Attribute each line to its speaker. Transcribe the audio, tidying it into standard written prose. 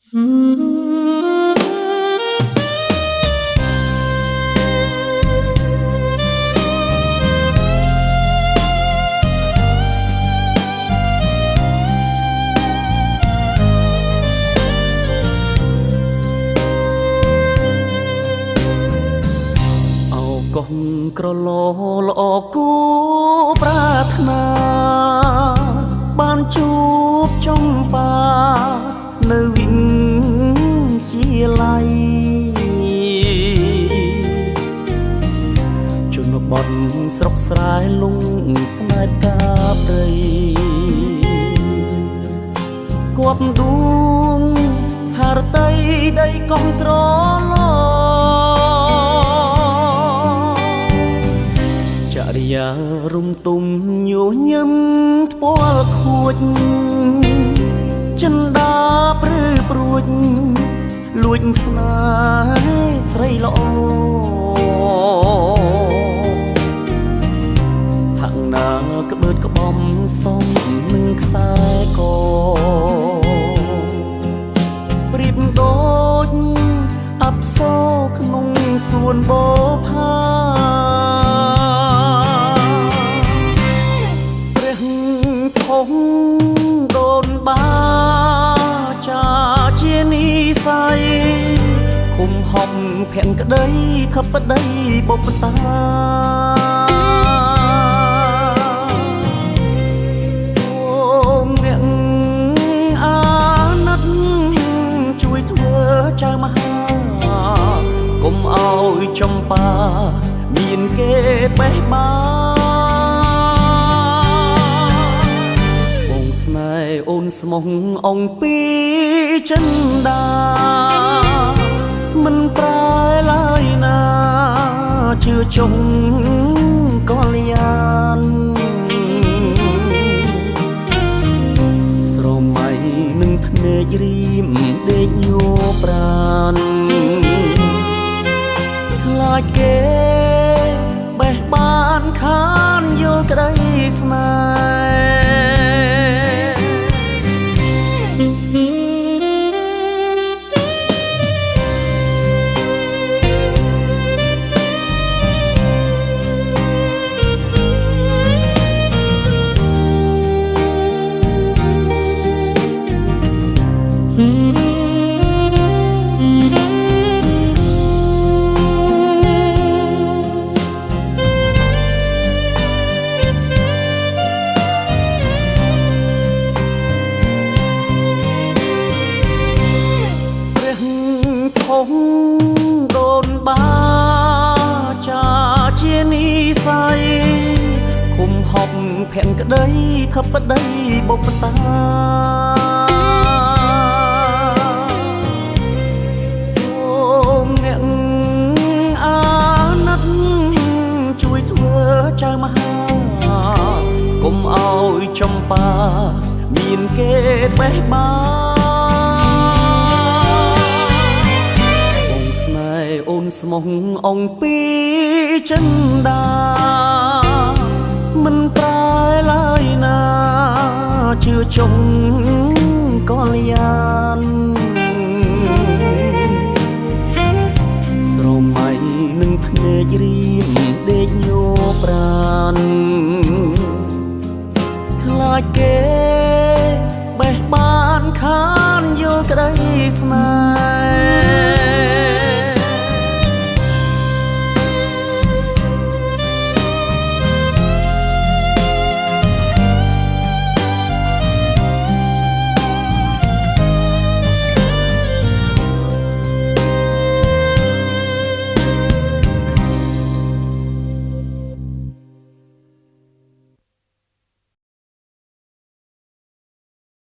Speaker 1: កងក្រឡល្អគូប្រាថ្នាបានជួបចំបានៅវិទ្យាល័យជនបទស្រុកស្រែលងស្នេហ៍កាព្រៃគប់ដួងហារតីដីកងក្រឡចរិយារំទុំញញឹមថ្ពាល់ខួចចិនដាព្រឺព្រួចលួចស្នេហ៍ស្រីល្អថាំងណាក្បឺតក្បំសំនឹងខ្សែកប្រៀបដូចអប្សរក្នុងសួនបោផាដូនបាចាជានិស័យឃុំហំភ័ក្រក្តីធិបតីបុព្វតាសូមអ្នកអាណិតជួយធ្វើចៅមហាកុំឲ្យចំបាមានគេបេះបាអូនស្មោះអង្គពីចិនដាមិនប្រែឡើយណាជឿចុងកលយានស្រមៃនឹងភ្នែករៀមដេកញ័រប្រានខ្លាចគេបេះបានខានយល់ក្តីស្នេដូនបាចាជានិស័យឃុំហប់ភ័ក្រក្តីធិបតីបុព្វតាសូមអ្នកអាណិតជួយធ្វើចៅមហាកុំឲ្យចំបាមានគេបេះបាអូនស្មោះអង្គពីចិនដាមិនប្រែឡើយណាជឿចុងកលយានស្រមៃនឹងភ្នែករៀមដេកញ័រប្រានខ្លាចគេបេះបានខានយល់ក្តីស្នេហ៍